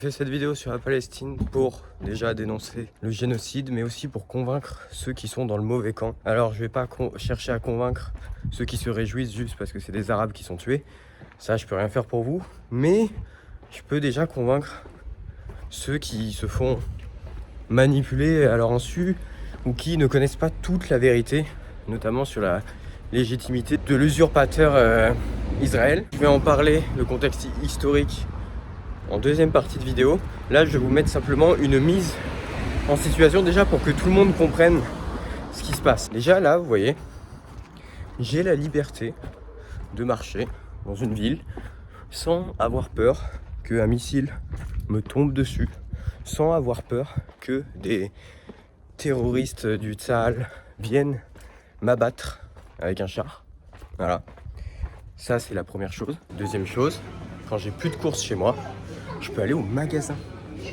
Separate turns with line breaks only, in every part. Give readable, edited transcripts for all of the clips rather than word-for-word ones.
Je fais cette vidéo sur la Palestine pour déjà dénoncer le génocide, mais aussi pour convaincre ceux qui sont dans le mauvais camp. Alors je vais pas chercher à convaincre ceux qui se réjouissent juste parce que c'est des Arabes qui sont tués. Ça, je peux rien faire pour vous. Mais je peux déjà convaincre ceux qui se font manipuler à leur insu ou qui ne connaissent pas toute la vérité, notamment sur la légitimité de l'usurpateur Israël. Je vais en parler, le contexte historique, en deuxième partie de vidéo. Là, je vais vous mettre simplement une mise en situation déjà pour que tout le monde comprenne ce qui se passe. Déjà là, vous voyez, j'ai la liberté de marcher dans une ville sans avoir peur qu'un missile me tombe dessus, sans avoir peur que des terroristes du Tsahal viennent m'abattre avec un char. Voilà. Ça, c'est la première chose. Deuxième chose, quand j'ai plus de courses chez moi, je peux aller au magasin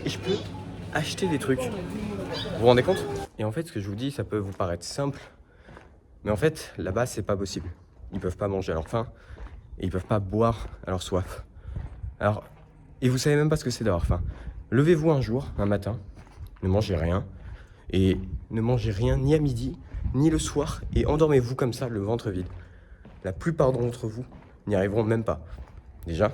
et je peux acheter des trucs. Vous vous rendez compte? Et en fait, ce que je vous dis, ça peut vous paraître simple, mais en fait, là-bas, c'est pas possible. Ils peuvent pas manger à leur faim et ils peuvent pas boire à leur soif. Alors, et vous savez même pas ce que c'est d'avoir faim. Levez-vous un jour, un matin, ne mangez rien, et ne mangez rien ni à midi, ni le soir, et endormez-vous comme ça, le ventre vide. La plupart d'entre vous n'y arriveront même pas, déjà.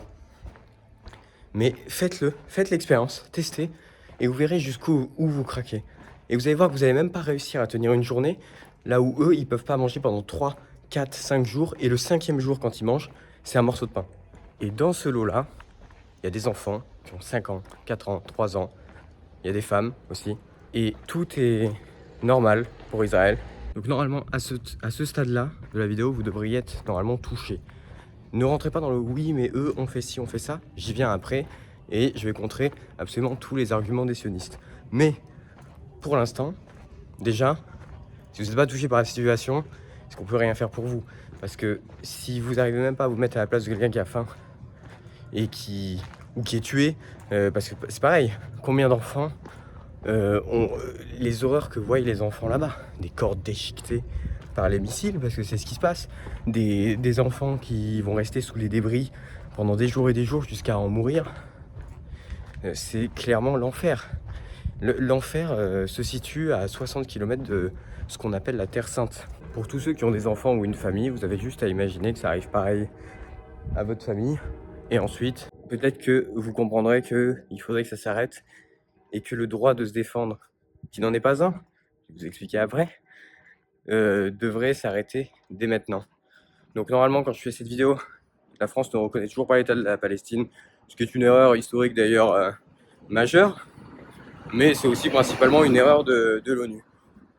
Mais faites-le, faites l'expérience, testez, et vous verrez jusqu'où vous craquez. Et vous allez voir que vous n'allez même pas réussir à tenir une journée, là où eux, ils peuvent pas manger pendant 3, 4, 5 jours, et le 5e jour, quand ils mangent, c'est un morceau de pain. Et dans ce lot-là, il y a des enfants qui ont 5 ans, 4 ans, 3 ans, il y a des femmes aussi, et tout est normal pour Israël. Donc normalement, à ce stade-là de la vidéo, vous devriez être normalement touché. Ne rentrez pas dans le oui, mais eux, on fait ci, on fait ça. J'y viens après et je vais contrer absolument tous les arguments des sionistes. Mais pour l'instant, déjà, si vous n'êtes pas touché par la situation, c'est qu'on peut rien faire pour vous. Parce que si vous n'arrivez même pas à vous mettre à la place de quelqu'un qui a faim et qui est tué, parce que c'est pareil, combien d'enfants les horreurs que voient les enfants là-bas, des corps déchiquetés par les missiles, parce que c'est ce qui se passe, des enfants qui vont rester sous les débris pendant des jours et des jours jusqu'à en mourir, c'est clairement l'enfer. L'enfer se situe à 60 km de ce qu'on appelle la Terre Sainte. Pour tous ceux qui ont des enfants ou une famille, vous avez juste à imaginer que ça arrive pareil à votre famille, et ensuite, peut-être que vous comprendrez qu'il faudrait que ça s'arrête, et que le droit de se défendre, qui n'en est pas un, je vais vous expliquer après, devrait s'arrêter dès maintenant. Donc normalement, quand je fais cette vidéo, la France ne reconnaît toujours pas l'État de la Palestine, ce qui est une erreur historique d'ailleurs majeure, mais c'est aussi principalement une erreur de l'ONU.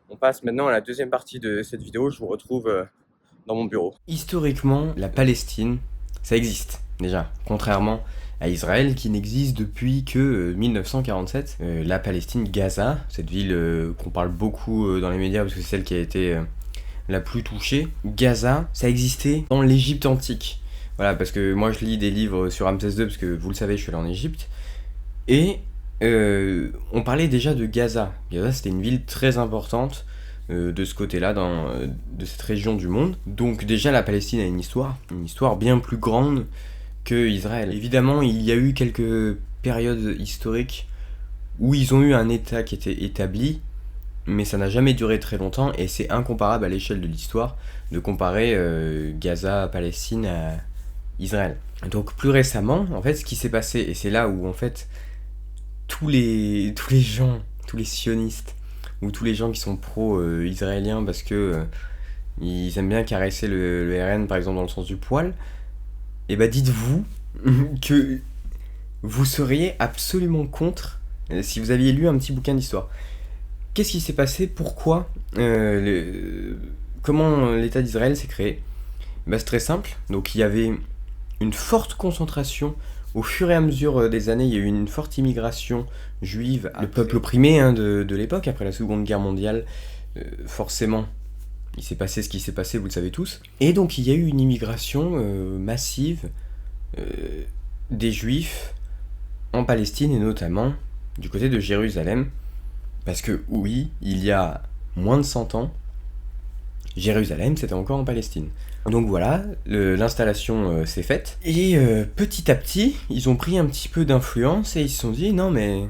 On passe maintenant à la deuxième partie de cette vidéo, je vous retrouve dans mon bureau. Historiquement, la Palestine, ça existe déjà, contrairement à Israël qui n'existe depuis que 1947. La Palestine, Gaza, cette ville qu'on parle beaucoup dans les médias parce que c'est celle qui a été la plus touchée. Gaza, ça existait dans l'Égypte antique. Voilà, parce que moi je lis des livres sur Ramsès II parce que vous le savez, je suis allé en Égypte. Et on parlait déjà de Gaza. Gaza, c'était une ville très importante de ce côté-là, de cette région du monde. Donc déjà, la Palestine a une histoire bien plus grande que Israël. Évidemment, il y a eu quelques périodes historiques où ils ont eu un État qui était établi, mais ça n'a jamais duré très longtemps, et c'est incomparable à l'échelle de l'histoire de comparer Gaza, Palestine à Israël. Donc plus récemment, en fait, ce qui s'est passé, et c'est là où en fait tous les gens, tous les sionistes, ou tous les gens qui sont pro-israéliens parce que ils aiment bien caresser le RN par exemple dans le sens du poil, et bah dites-vous que vous seriez absolument contre si vous aviez lu un petit bouquin d'histoire. Qu'est-ce qui s'est passé? Pourquoi comment l'État d'Israël s'est créé? Bah, c'est très simple. Donc il y avait une forte concentration. Au fur et à mesure des années, il y a eu une forte immigration juive. Le peuple opprimé de l'époque, après la Seconde Guerre mondiale, forcément, il s'est passé ce qui s'est passé, vous le savez tous. Et donc il y a eu une immigration massive des Juifs en Palestine, et notamment du côté de Jérusalem. Parce que oui, il y a moins de 100 ans, Jérusalem, c'était encore en Palestine. Donc voilà, l'installation s'est faite. Et petit à petit, ils ont pris un petit peu d'influence et ils se sont dit, non mais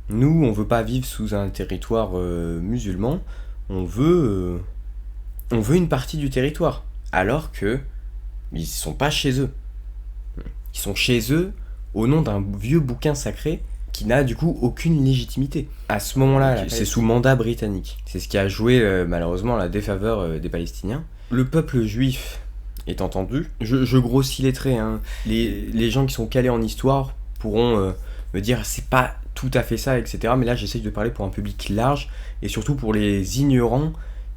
nous, on veut pas vivre sous un territoire musulman, on veut une partie du territoire. Alors que ils sont pas chez eux. Ils sont chez eux au nom d'un vieux bouquin sacré qui n'a du coup aucune légitimité. À ce moment-là, c'est sous mandat britannique. C'est ce qui a joué malheureusement la défaveur des Palestiniens. Le peuple juif est entendu. Je grossis les traits. Hein. Les gens qui sont calés en histoire pourront me dire c'est pas tout à fait ça, etc. Mais là, j'essaye de parler pour un public large et surtout pour les ignorants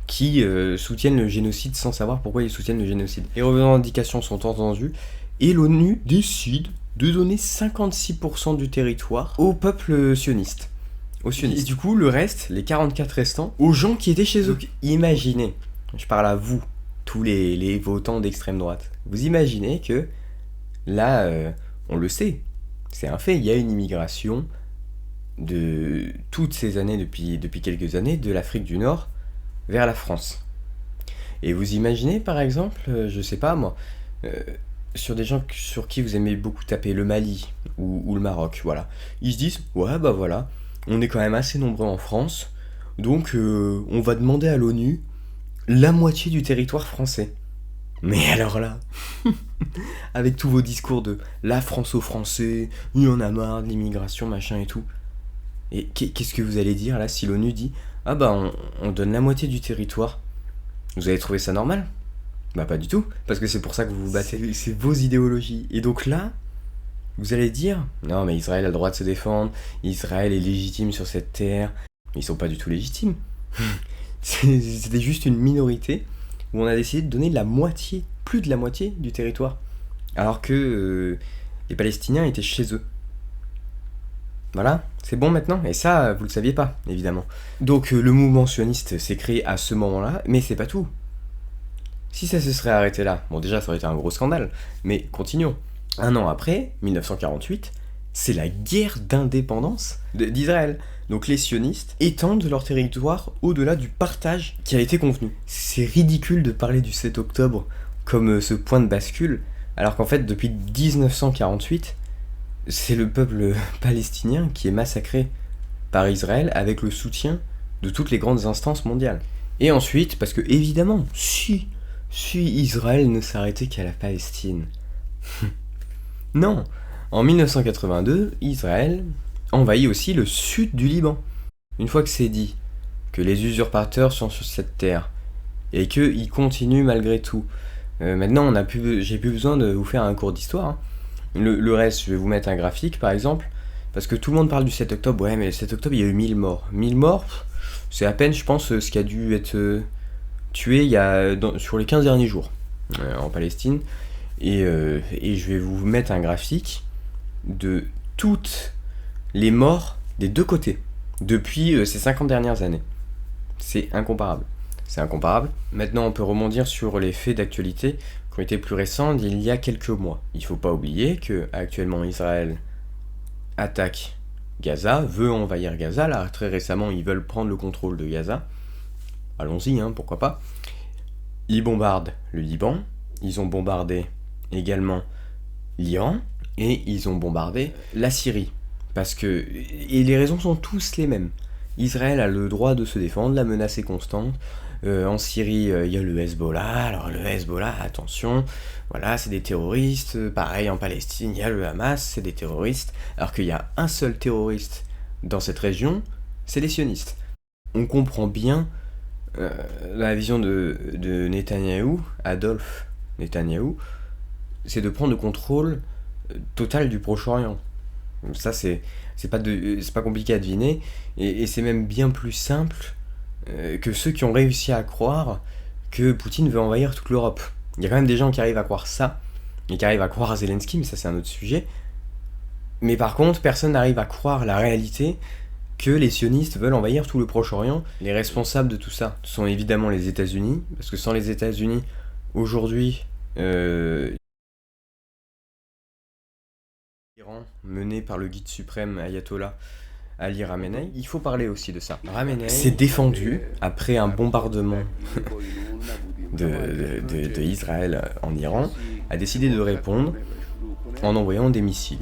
qui soutiennent le génocide sans savoir pourquoi ils soutiennent le génocide. Les revendications sont entendues et l'ONU décide de donner 56% du territoire au peuple sioniste. Aux sionistes. Et du coup, le reste, les 44 restants, aux gens qui étaient chez eux. Donc, imaginez, je parle à vous, tous les votants d'extrême droite, vous imaginez que là, on le sait, c'est un fait, il y a une immigration de toutes ces années, depuis quelques années, de l'Afrique du Nord vers la France. Et vous imaginez, par exemple, je sais pas moi, sur des gens sur qui vous aimez beaucoup taper, le Mali ou le Maroc, voilà. Ils se disent, ouais bah voilà, on est quand même assez nombreux en France, donc on va demander à l'ONU la moitié du territoire français. Mais alors là, avec tous vos discours de la France aux Français, il y en a marre de l'immigration, machin et tout. Et qu'est-ce que vous allez dire là si l'ONU dit, ah bah on donne la moitié du territoire, vous allez trouver ça normal ? Bah pas du tout, parce que c'est pour ça que vous vous battez. C'est vos idéologies. Et donc là, vous allez dire, non mais Israël a le droit de se défendre, Israël est légitime sur cette terre. Mais ils sont pas du tout légitimes. C'était juste une minorité où on a décidé de donner la moitié, plus de la moitié du territoire. Alors que les Palestiniens étaient chez eux. Voilà, c'est bon maintenant. Et ça, vous le saviez pas, évidemment. Donc le mouvement sioniste s'est créé à ce moment-là, mais c'est pas tout. Si ça se serait arrêté là, bon déjà ça aurait été un gros scandale, mais continuons. Un an après, 1948, c'est la guerre d'indépendance d'Israël. Donc les sionistes étendent leur territoire au-delà du partage qui a été convenu. C'est ridicule de parler du 7 octobre comme ce point de bascule, alors qu'en fait depuis 1948, c'est le peuple palestinien qui est massacré par Israël avec le soutien de toutes les grandes instances mondiales. Et ensuite, parce que évidemment, si Israël ne s'arrêtait qu'à la Palestine. Non, en 1982, Israël envahit aussi le sud du Liban. Une fois que c'est dit, que les usurpateurs sont sur cette terre, et qu'ils continuent malgré tout, maintenant j'ai plus besoin de vous faire un cours d'histoire. Hein. Le reste, je vais vous mettre un graphique par exemple, parce que tout le monde parle du 7 octobre, ouais mais le 7 octobre il y a eu 1000 morts. 1000 morts, c'est à peine je pense ce qui a dû être... tués sur les 15 derniers jours en Palestine. Et je vais vous mettre un graphique de toutes les morts des deux côtés depuis ces 50 dernières années. C'est incomparable. C'est incomparable. Maintenant, on peut rebondir sur les faits d'actualité qui ont été plus récents d'il y a quelques mois. Il ne faut pas oublier que actuellement Israël attaque Gaza, veut envahir Gaza. Là, très récemment, ils veulent prendre le contrôle de Gaza. Allons-y, hein, pourquoi pas. Ils bombardent le Liban, ils ont bombardé également l'Iran, et ils ont bombardé la Syrie. Parce que... Et les raisons sont tous les mêmes. Israël a le droit de se défendre, la menace est constante. En Syrie, il y a le Hezbollah. Alors le Hezbollah, attention, voilà, c'est des terroristes. Pareil, en Palestine, il y a le Hamas, c'est des terroristes. Alors qu'il y a un seul terroriste dans cette région, c'est les sionistes. On comprend bien la vision de Netanyahou, Adolphe Netanyahou, c'est de prendre le contrôle total du Proche-Orient. Ça, c'est pas compliqué à deviner, et c'est même bien plus simple que ceux qui ont réussi à croire que Poutine veut envahir toute l'Europe. Il y a quand même des gens qui arrivent à croire ça, et qui arrivent à croire à Zelensky, mais ça c'est un autre sujet. Mais par contre, personne n'arrive à croire la réalité que les sionistes veulent envahir tout le Proche-Orient. Les responsables de tout ça sont évidemment les États-Unis, parce que sans les États-Unis, aujourd'hui, l'Iran, mené par le guide suprême Ayatollah Ali Khamenei, il faut parler aussi de ça. Khamenei s'est défendu après un bombardement de Israël en Iran a décidé de répondre en envoyant des missiles.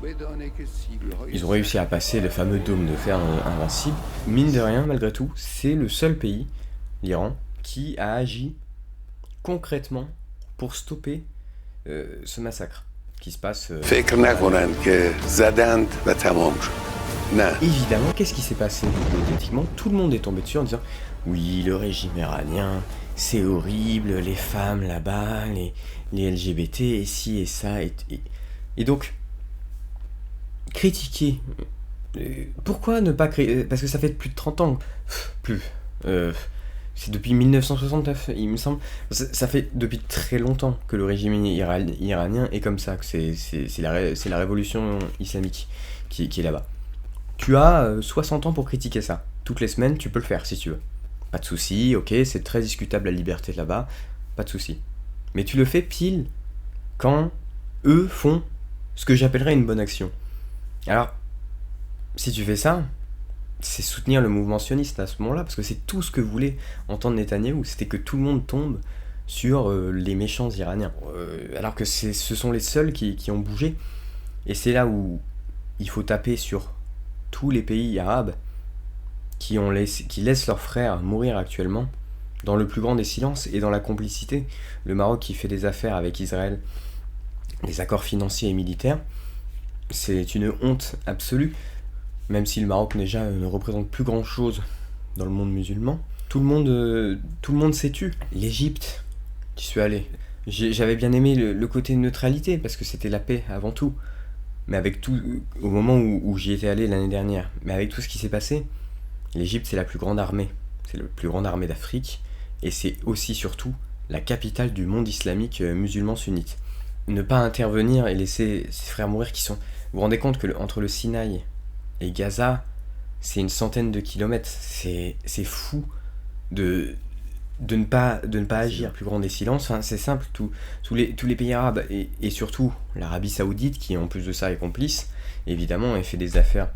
Ils ont réussi à passer le fameux dôme de fer invincible. Mine de rien, malgré tout, c'est le seul pays, l'Iran, qui a agi concrètement pour stopper ce massacre qui se passe. Évidemment, qu'est-ce qui s'est passé médiatiquement? Tout le monde est tombé dessus en disant oui, le régime iranien, c'est horrible, les femmes là-bas, les LGBT, et ci et ça. Et donc, critiquer. Pourquoi ne pas critiquer? Parce que ça fait plus de 30 ans. C'est depuis 1969, il me semble. Ça fait depuis très longtemps que le régime iranien est comme ça, que c'est la révolution islamique qui est là-bas. Tu as 60 ans pour critiquer ça. Toutes les semaines, tu peux le faire si tu veux. Pas de souci, ok, c'est très discutable la liberté là-bas, pas de souci. Mais tu le fais pile quand eux font ce que j'appellerais une bonne action. Alors, si tu fais ça, c'est soutenir le mouvement sioniste à ce moment-là, parce que c'est tout ce que voulait entendre Netanyahou, c'était que tout le monde tombe sur les méchants iraniens. Alors que ce sont les seuls qui ont bougé. Et c'est là où il faut taper sur tous les pays arabes qui laissent leurs frères mourir actuellement, dans le plus grand des silences et dans la complicité. Le Maroc qui fait des affaires avec Israël, des accords financiers et militaires, c'est une honte absolue. Même si le Maroc déjà ne représente plus grand chose dans le monde musulman, tout le monde s'est tu. L'Égypte, j'y suis allé. J'avais bien aimé le côté neutralité, parce que c'était la paix avant tout. Mais avec tout, au moment où j'y étais allé l'année dernière, mais avec tout ce qui s'est passé, l'Égypte c'est la plus grande armée. C'est la plus grande armée d'Afrique, et c'est aussi surtout la capitale du monde islamique musulman sunnite. Ne pas intervenir et laisser ses frères mourir qui sont... Vous vous rendez compte que entre le Sinaï et Gaza, c'est une centaine de kilomètres. C'est fou de ne pas agir. Le plus grand des silences, hein, c'est simple, tous les pays arabes, et surtout l'Arabie Saoudite, qui en plus de ça est complice, évidemment, et fait des affaires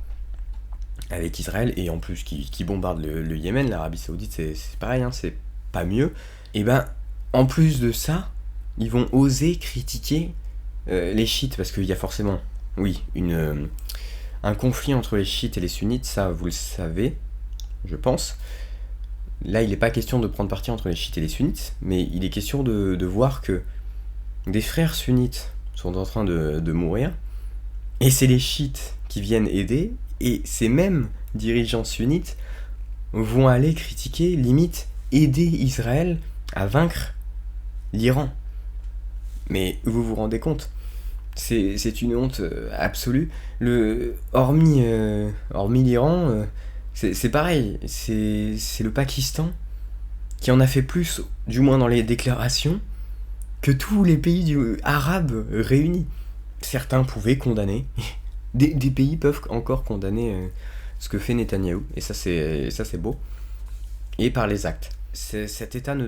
avec Israël, et en plus qui bombarde le Yémen. L'Arabie Saoudite, c'est pareil, hein, c'est pas mieux. Et ben, en plus de ça, ils vont oser critiquer les chiites, parce qu'il y a forcément, oui, un conflit entre les chiites et les sunnites, ça vous le savez, je pense. Là, il n'est pas question de prendre parti entre les chiites et les sunnites, mais il est question de voir que des frères sunnites sont en train de mourir, et c'est les chiites qui viennent aider, et ces mêmes dirigeants sunnites vont aller critiquer, limite, aider Israël à vaincre l'Iran. Mais vous vous rendez compte? C'est une honte absolue. Hormis l'Iran, c'est pareil. C'est le Pakistan qui en a fait plus, du moins dans les déclarations, que tous les pays arabes réunis. Certains pouvaient condamner. Des pays peuvent encore condamner ce que fait Netanyahou. Et ça, c'est beau. Et par les actes. Cet état ne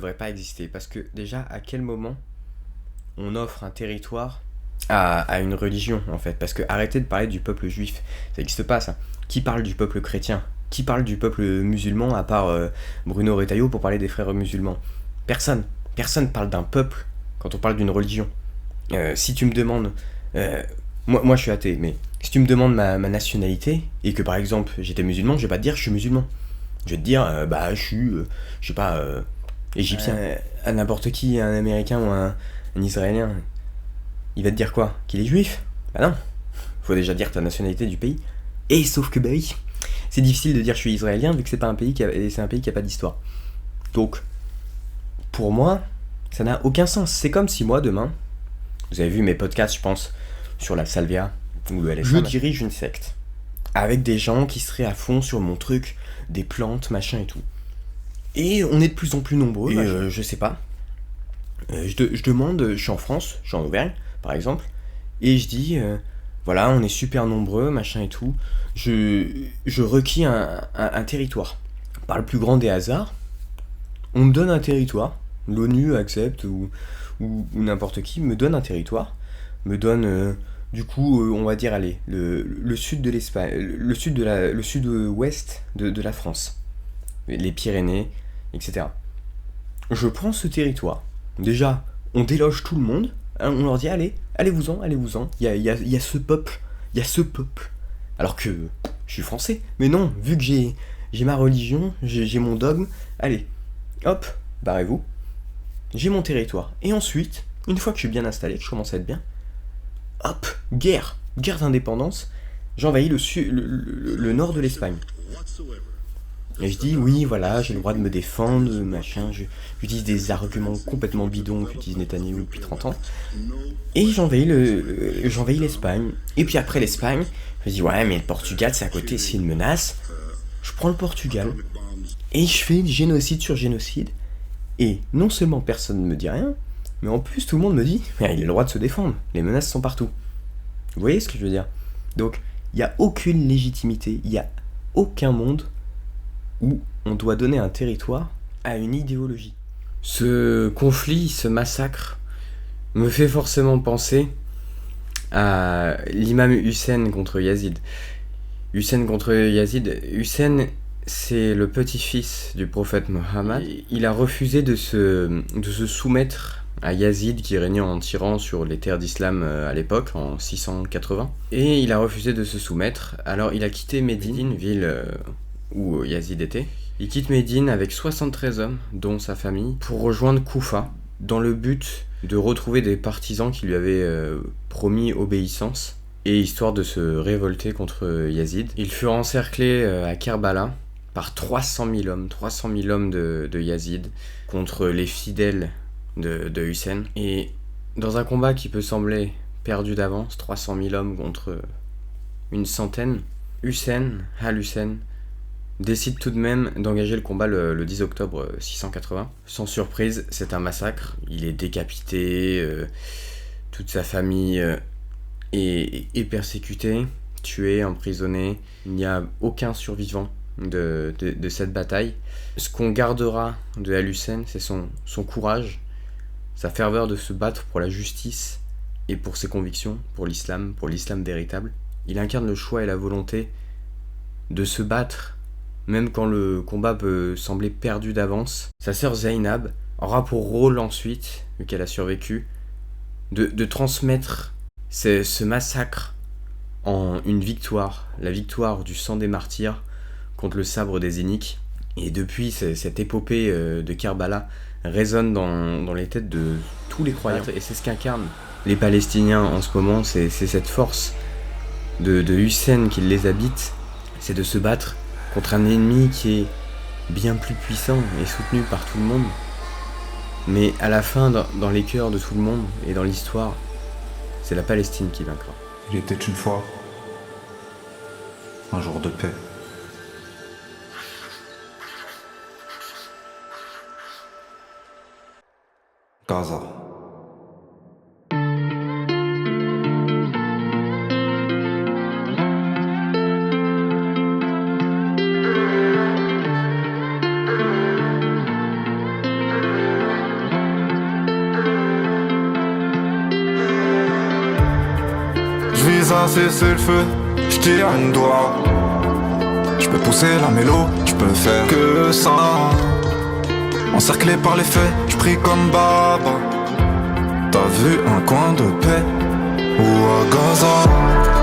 devrait pas exister. Parce que déjà, à quel moment on offre un territoire à une religion, en fait? Parce que arrêtez de parler du peuple juif, ça n'existe pas, ça. Qui parle du peuple chrétien? Qui parle du peuple musulman, à part Bruno Retailleau, pour parler des frères musulmans? Personne parle d'un peuple quand on parle d'une religion. Si tu me demandes, moi je suis athée, mais si tu me demandes ma nationalité, et que par exemple j'étais musulman, je vais pas te dire je suis musulman. Je vais te dire, je suis, je sais pas, égyptien. À n'importe qui, un américain ou un Israélien, il va te dire quoi? Qu'il est juif? Bah non, faut déjà dire ta nationalité du pays. Et sauf que bah oui, c'est difficile de dire je suis israélien vu que c'est un pays qui a pas d'histoire. Donc, pour moi, ça n'a aucun sens. C'est comme si moi demain, vous avez vu mes podcasts, je pense, sur la salvia ou le LSD, je dirige une secte avec des gens qui seraient à fond sur mon truc, des plantes, machin et tout. Et on est de plus en plus nombreux. Et je sais pas. Je demande, je suis en France, je suis en Auvergne, par exemple, et je dis, voilà, on est super nombreux, machin et tout, je requis un territoire. Par le plus grand des hasards, on me donne un territoire, l'ONU accepte, ou n'importe qui me donne un territoire, me donne, du coup, on va dire, allez, le sud de l'Espagne, le sud-ouest de la France, les Pyrénées, etc. je prends ce territoire. Déjà, on déloge tout le monde. On leur dit allez-vous-en. Il y a ce peuple. Alors que je suis français. Mais non, vu que j'ai ma religion, j'ai mon dogme, allez, hop, barrez-vous. J'ai mon territoire. Et ensuite, une fois que je suis bien installé, que je commence à être bien, hop, guerre d'indépendance, j'envahis le nord de l'Espagne. Et je dis, oui, voilà, j'ai le droit de me défendre, machin, j'utilise des arguments complètement bidons qu'utilise Netanyahou depuis 30 ans. Et j'envahis l'Espagne. Et puis après l'Espagne, je me dis, ouais, mais le Portugal, c'est à côté, c'est une menace. Je prends le Portugal, et je fais génocide sur génocide. Et non seulement personne ne me dit rien, mais en plus tout le monde me dit, il a le droit de se défendre, les menaces sont partout. Vous voyez ce que je veux dire? Donc, il n'y a aucune légitimité, il n'y a aucun monde où on doit donner un territoire à une idéologie. Ce conflit, ce massacre, me fait forcément penser à l'imam Hussein contre Yazid. Hussein, c'est le petit-fils du prophète Mohammed. Il a refusé de se soumettre à Yazid qui régnait en tyran sur les terres d'islam à l'époque, en 680. Et il a refusé de se soumettre, alors il a quitté Médine, ville où Yazid était. Il quitte Médine avec 73 hommes, dont sa famille, pour rejoindre Koufa, dans le but de retrouver des partisans qui lui avaient promis obéissance, et histoire de se révolter contre Yazid. Il fut encerclé à Kerbala par 300 000 hommes de Yazid contre les fidèles de Hussein. Et dans un combat qui peut sembler perdu d'avance, 300 000 hommes contre une centaine, Al-Hussein décide tout de même d'engager le combat le 10 octobre 680. Sans surprise, c'est un massacre. Il est décapité, toute sa famille est persécutée, tuée, emprisonnée. Il n'y a aucun survivant de cette bataille. Ce qu'on gardera de Al-Hussein, c'est son courage, sa ferveur de se battre pour la justice et pour ses convictions, pour l'islam véritable. Il incarne le choix et la volonté de se battre, même quand le combat peut sembler perdu d'avance. Sa sœur Zainab aura pour rôle ensuite, vu qu'elle a survécu, de transmettre ce massacre en une victoire, la victoire du sang des martyrs contre le sabre des iniques. Et depuis, cette épopée de Kerbala résonne dans les têtes de tous les croyants. Et c'est ce qu'incarnent les Palestiniens en ce moment, c'est cette force de Hussein qui les habite, c'est de se battre contre un ennemi qui est bien plus puissant et soutenu par tout le monde. Mais à la fin, dans les cœurs de tout le monde et dans l'histoire, c'est la Palestine qui vaincra.
Il était une fois un jour de paix. Gaza. Je vise à cesser le feu, je tire un doigt. Je peux pousser la mélo, je peux faire que ça. Encerclé par les faits, je prie comme Baba. T'as vu un coin de paix ou à Gaza?